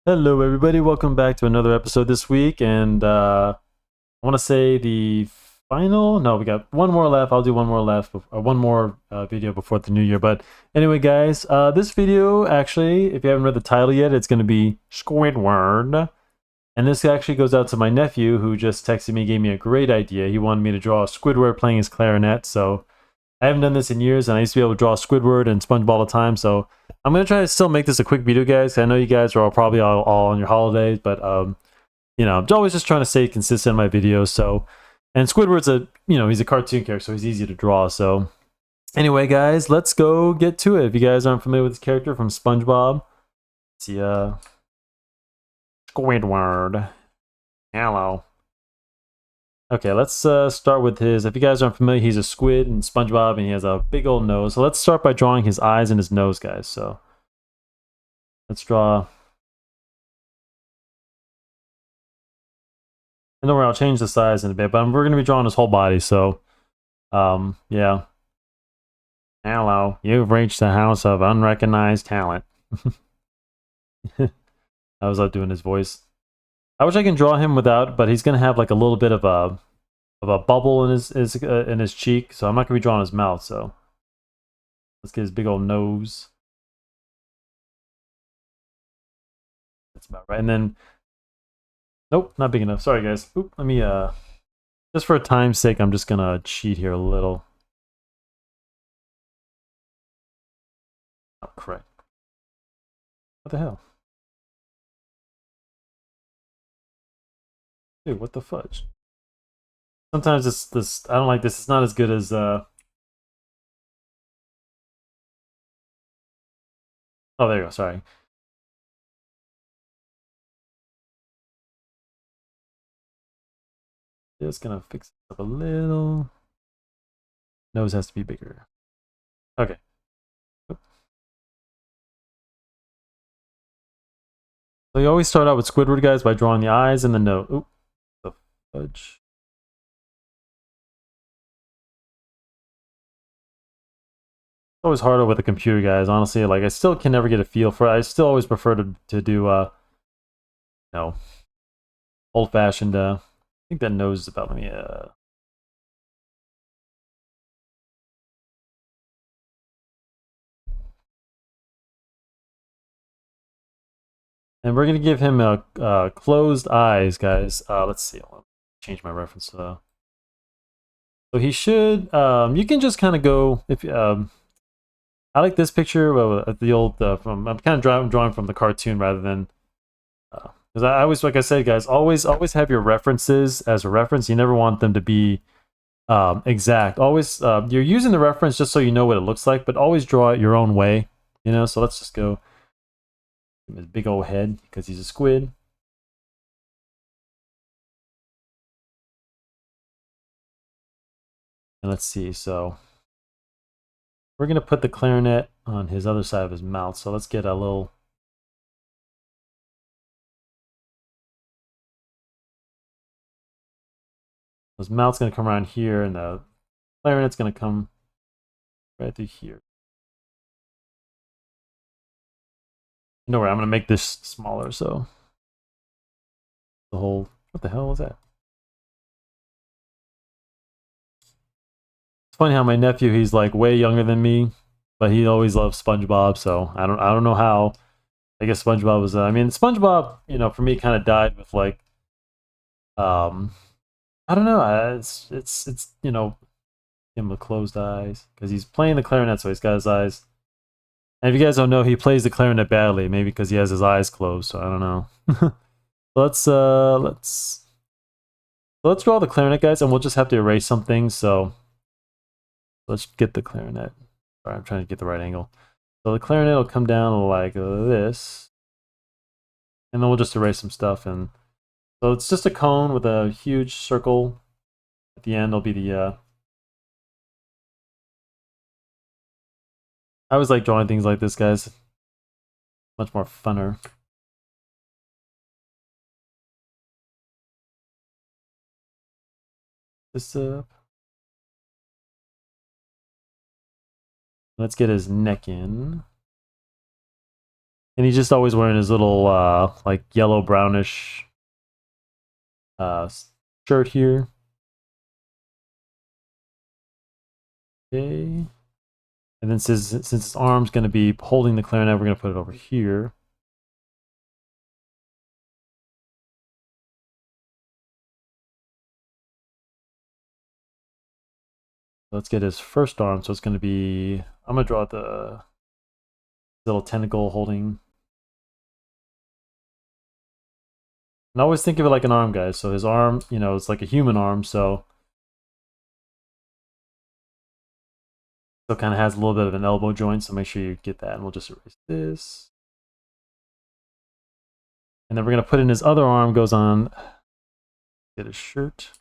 Hello, everybody. Welcome back to another episode this week. And I want to say the final. No, we got one more left. I'll do one more left, or one more video before the new year. But anyway, guys, this video actually, if you haven't read the title yet, it's going to be Squidward. And this actually goes out to my nephew who just texted me, gave me a great idea. He wanted me to draw Squidward playing his clarinet. So I haven't done this in years, and I used to be able to draw Squidward and Spongebob all the time. So I'm gonna try to still make this a quick video, guys. I know you guys are probably all on your holidays, but you know, I'm always just trying to stay consistent in my videos. So, and Squidward's he's a cartoon character, so he's easy to draw. So, anyway, guys, let's go get to it. If you guys aren't familiar with this character from SpongeBob, let's see, Squidward. Hello. Okay, let's start with his. If you guys aren't familiar, he's a squid in SpongeBob, and he has a big old nose. So let's start by drawing his eyes and his nose, guys. So let's draw. And don't worry, I'll change the size in a bit, but we're going to be drawing his whole body. So, yeah. Hello, you've reached the house of unrecognized talent. I was doing his voice. I wish I can draw him without, but he's going to have like a little bit of a bubble in his cheek, so I'm not going to be drawing his mouth. So let's get his big old nose. That's about right. And then, nope, not big enough. Sorry, guys. Oop, let me just for time's sake, I'm just gonna cheat here a little. Oh, correct. What the hell? Dude, what the fudge? Sometimes this I don't like this. It's not as good as oh, there you go. Sorry. Just gonna fix it up a little. Nose has to be bigger. Okay. Oop. So you always start out with Squidward, guys, by drawing the eyes and the nose. Oop, the fudge. It's always harder with a computer, guys. Honestly, like I still can never get a feel for it. I still always prefer to do you know, old-fashioned. I think that nose is about me. And we're gonna give him a closed eyes, guys. Let's see. I'll change my reference. So he should. You can just kind of go if I like this picture. The old from I'm kind of drawing from the cartoon rather than because I always, like I said, guys, always have your references as a reference. You never want them to be exact. Always you're using the reference just so you know what it looks like, but always draw it your own way. You know. So let's just go. His big old head because he's a squid. And let's see, so we're gonna put the clarinet on his other side of his mouth. So let's get a little. His mouth's gonna come around here, and the clarinet's gonna come right through here. No worry, I'm gonna make this smaller. So the whole. What the hell was that? It's funny how my nephew, he's like way younger than me, but he always loved SpongeBob. So I don't know how. I guess SpongeBob was. I mean, SpongeBob, for me, kind of died with like, um, I don't know. It's him with closed eyes because he's playing the clarinet, so he's got his eyes. And if you guys don't know, he plays the clarinet badly, maybe because he has his eyes closed. So I don't know. let's draw the clarinet, guys, and we'll just have to erase some things. So let's get the clarinet. Sorry, I'm trying to get the right angle. So the clarinet will come down like this, and then we'll just erase some stuff. And so it's just a cone with a huge circle at the end. Will be the I always like drawing things like this, guys. Much more funner. This up. Let's get his neck in. And he's just always wearing his little like yellow brownish shirt here. Okay. And then since his arm's going to be holding the clarinet, we're going to put it over here. Let's get his first arm. So it's going to be, I'm going to draw the little tentacle holding. And always think of it like an arm, guys. So his arm, you know, it's like a human arm. So it kind of has a little bit of an elbow joint. So make sure you get that. And we'll just erase this. And then we're going to put in his other arm, goes on, get his shirt.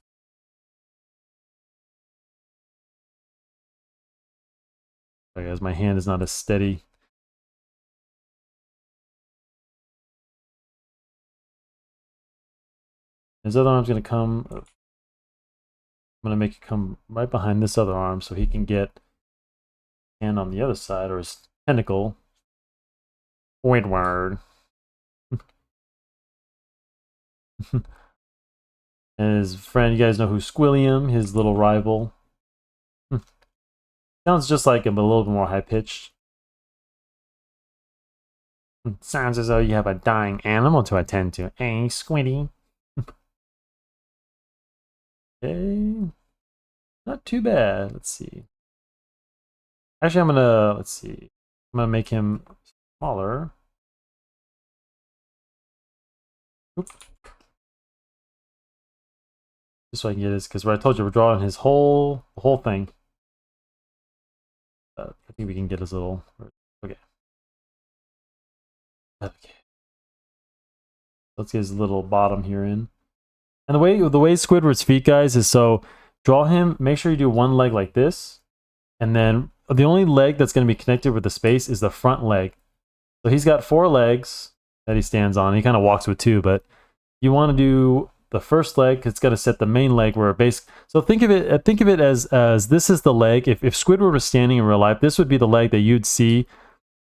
Sorry guys, my hand is not as steady. His other arm's going to come, I'm going to make it come right behind this other arm so he can get hand on the other side, or his tentacle. Squidward. And his friend, you guys know who Squilliam, his little rival. Sounds just like him, but a little bit more high-pitched. Sounds as though you have a dying animal to attend to. Eh, Squiddy? Okay. Not too bad. Let's see. Actually, I'm gonna, let's see. I'm gonna make him smaller. Oop. Just so I can get his, because what I told you, we're drawing his the whole thing. I think we can get his little, okay. Okay. Let's get his little bottom here in. And the way Squidward's feet, guys, is so draw him, make sure you do one leg like this, and then the only leg that's going to be connected with the space is the front leg. So he's got 4 legs that he stands on. He kind of walks with 2, but you want to do the first leg, it's got to set the main leg where base. So think of it as this is the leg. If Squidward was standing in real life, this would be the leg that you'd see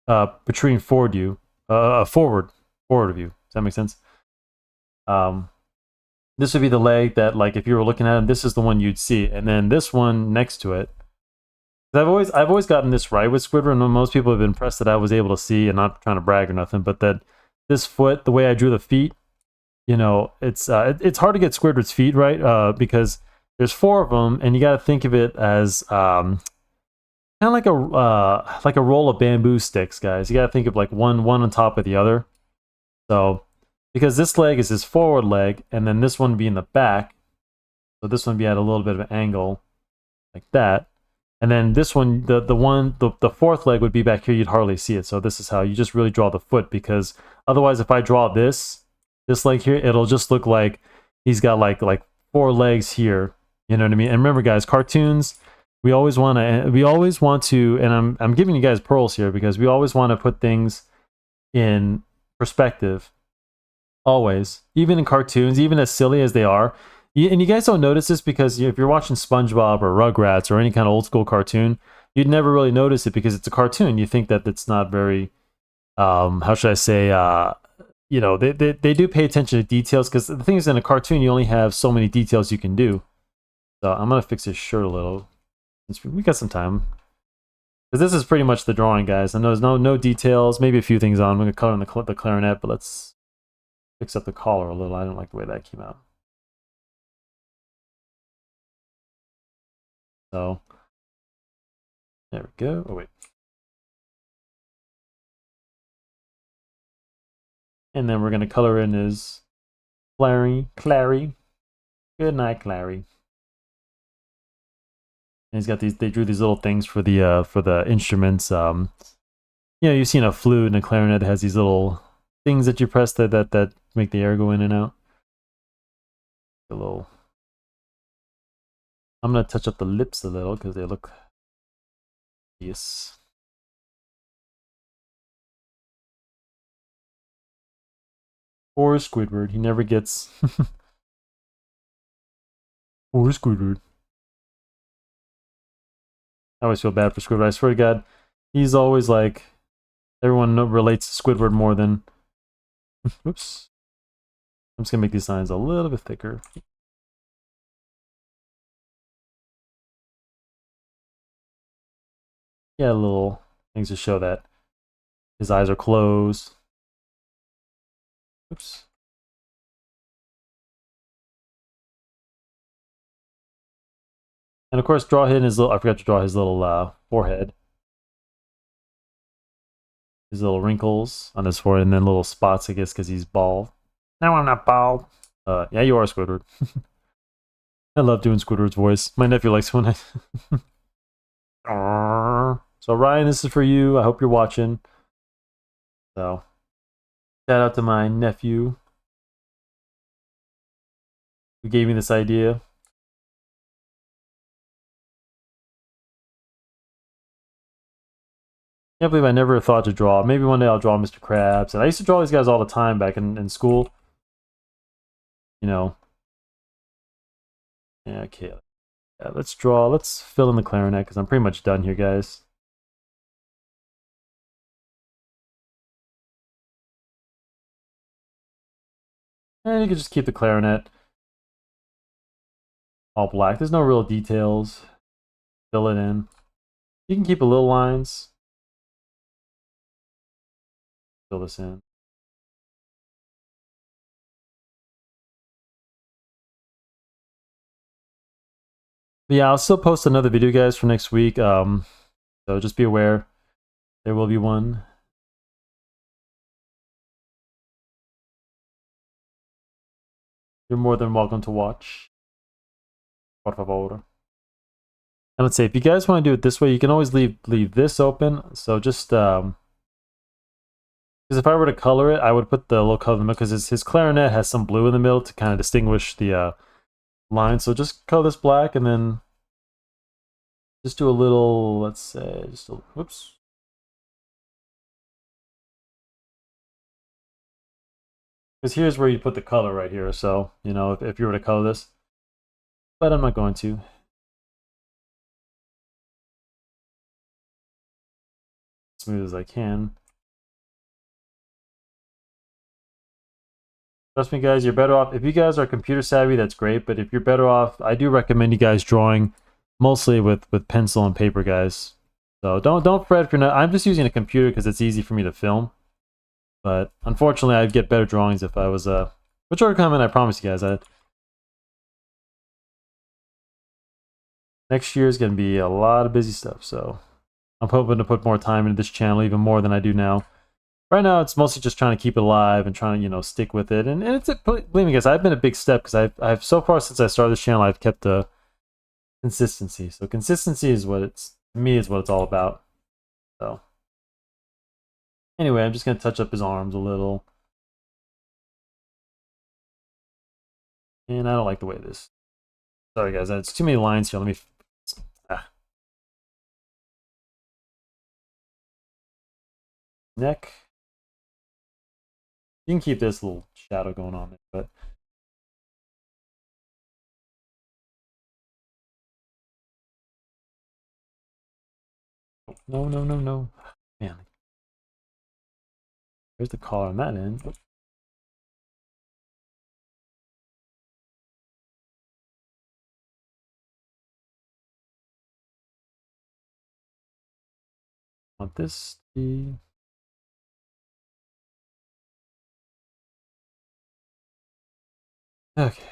protruding forward of you. Does that make sense? This would be the leg that, like, if you were looking at him, this is the one you'd see, and then this one next to it. I've always gotten this right with Squidward, and most people have been impressed that I was able to see, and not trying to brag or nothing, but that this foot, the way I drew the feet, you know, it's hard to get Squidward's feet right because there's 4 of them, and you got to think of it as kind of like a roll of bamboo sticks, guys. You got to think of like one on top of the other. So because this leg is his forward leg, and then this one would be in the back, so this one would be at a little bit of an angle like that. And then this one, the fourth leg would be back here. You'd hardly see it. So this is how you just really draw the foot, because otherwise, if I draw this leg here, it'll just look like he's got like 4 legs here. You know what I mean? And remember, guys, cartoons, we always want to, and I'm giving you guys pearls here because we always want to put things in perspective. Always, even in cartoons, even as silly as they are. And you guys don't notice this because if you're watching SpongeBob or Rugrats or any kind of old school cartoon, you'd never really notice it because it's a cartoon. You think that it's not very, how should I say, you know, they do pay attention to details, because the thing is, in a cartoon, you only have so many details you can do. So I'm going to fix his shirt a little, since we got some time. Because this is pretty much the drawing, guys. I know there's no details, maybe a few things on. I'm going to color in the clarinet, but let's fix up the collar a little. I don't like the way that came out. So there we go. Oh wait. And then we're gonna color in his Clary. Good night, Clary. And he's got these. They drew these little things for the instruments. You know, you've seen a flute and a clarinet that has these little things that you press that make the air go in and out. A little. I'm gonna touch up the lips a little because they look. Yes. Poor Squidward. He never gets. Poor Squidward. I always feel bad for Squidward. I swear to God, he's always like, everyone relates to Squidward more than... Oops. I'm just going to make these lines a little bit thicker. Yeah, little things to show that his eyes are closed. Oops. And of course, draw in his little... I forgot to draw his little forehead. His little wrinkles on his forehead, and then little spots, I guess, because he's bald. No, I'm not bald. Yeah, you are Squidward. I love doing Squidward's voice. My nephew likes when I... So Ryan, this is for you. I hope you're watching. So, shout out to my nephew who gave me this idea. Can't believe I never thought to draw. Maybe one day I'll draw Mr. Krabs. And I used to draw these guys all the time back in school. You know. Yeah, okay. Yeah, let's draw. Let's fill in the clarinet because I'm pretty much done here, guys. And you can just keep the clarinet all black. There's no real details. Fill it in. You can keep a little lines. Fill this in. But yeah, I'll still post another video, guys, for next week. So just be aware. There will be one. You're more than welcome to watch. Por favor. And let's say, if you guys want to do it this way, you can always leave this open. So just, because if I were to color it, I would put the little color in the middle, because his clarinet has some blue in the middle to kind of distinguish the line. So just color this black, and then just do a little, let's say, just a, whoops. Because here's where you put the color right here. So, you know, if you were to color this, but I'm not going to. Smooth as I can. Trust me, guys, you're better off. If you guys are computer savvy, that's great. But if you're better off, I do recommend you guys drawing mostly with pencil and paper, guys. So don't fret if you're not. I'm just using a computer because it's easy for me to film. But unfortunately, I'd get better drawings if I was which are coming. I promise you guys. Next year is going to be a lot of busy stuff. So I'm hoping to put more time into this channel, even more than I do now. Right now, it's mostly just trying to keep it alive and trying to, you know, stick with it. And it's, believe me, guys, I've been a big step because I've so far since I started this channel, I've kept the consistency. So consistency is what to me, is what it's all about. So anyway, I'm just going to touch up his arms a little. And I don't like the way this. Sorry, guys, it's too many lines here. Let me... Neck. You can keep this little shadow going on there, but... No, no, no, no. Man. There's the collar on that end. Want this to be... Okay.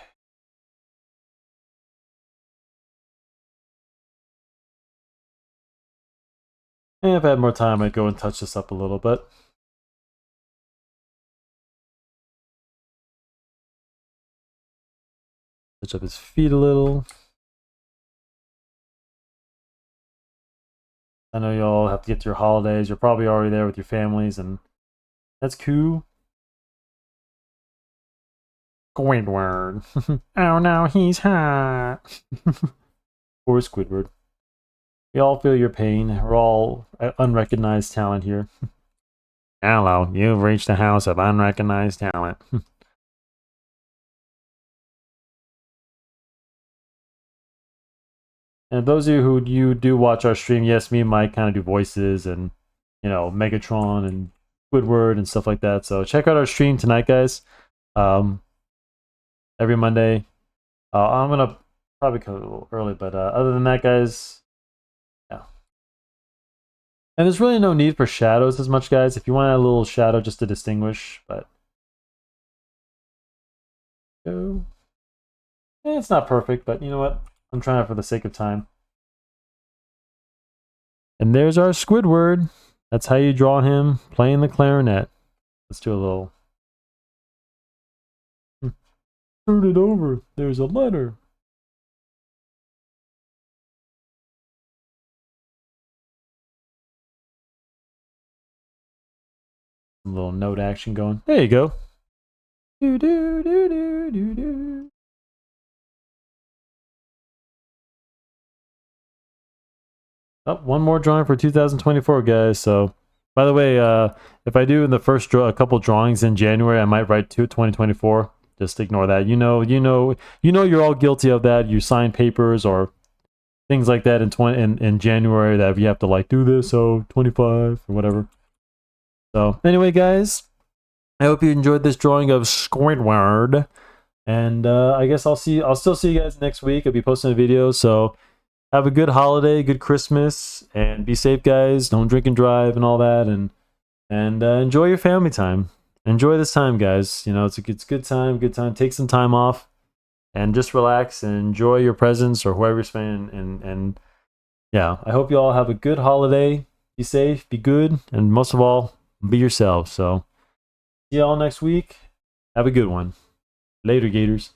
And if I had more time, I'd go and touch this up a little bit. Touch up his feet a little. I know y'all have to get to your holidays. You're probably already there with your families, and that's cool. Squidward. Oh no, he's hot. Poor Squidward. We all feel your pain. We're all unrecognized talent here. Hello, you've reached the house of unrecognized talent. And those of you who do watch our stream, yes, me and Mike kind of do voices and, you know, Megatron and Squidward and stuff like that. So check out our stream tonight, guys. Every Monday. I'm gonna probably come a little early, but other than that, guys, yeah. And there's really no need for shadows as much, guys. If you want a little shadow just to distinguish, but it's not perfect, but you know what? I'm trying it for the sake of time. And there's our Squidward. That's how you draw him playing the clarinet. Let's do a little. Turn it over. There's a letter. A little note action going. There you go. Do do do do do do. Oh, one more drawing for 2024, guys. So, by the way, if I do in the first a couple drawings in January, I might write 2024. Just ignore that. You know, you're all guilty of that. You sign papers or things like that in January that you have to like do this. So 25 or whatever. So anyway, guys, I hope you enjoyed this drawing of Squidward, and I guess I'll still see you guys next week. I'll be posting a video. So have a good holiday, good Christmas, and be safe, guys. Don't drink and drive and all that, and enjoy your family time. Enjoy this time, guys. You know, it's good time. Good time. Take some time off, and just relax and enjoy your presents or whoever's spending. And yeah, I hope you all have a good holiday. Be safe, be good, and most of all, be yourselves. So see you all next week. Have a good one. Later, Gators.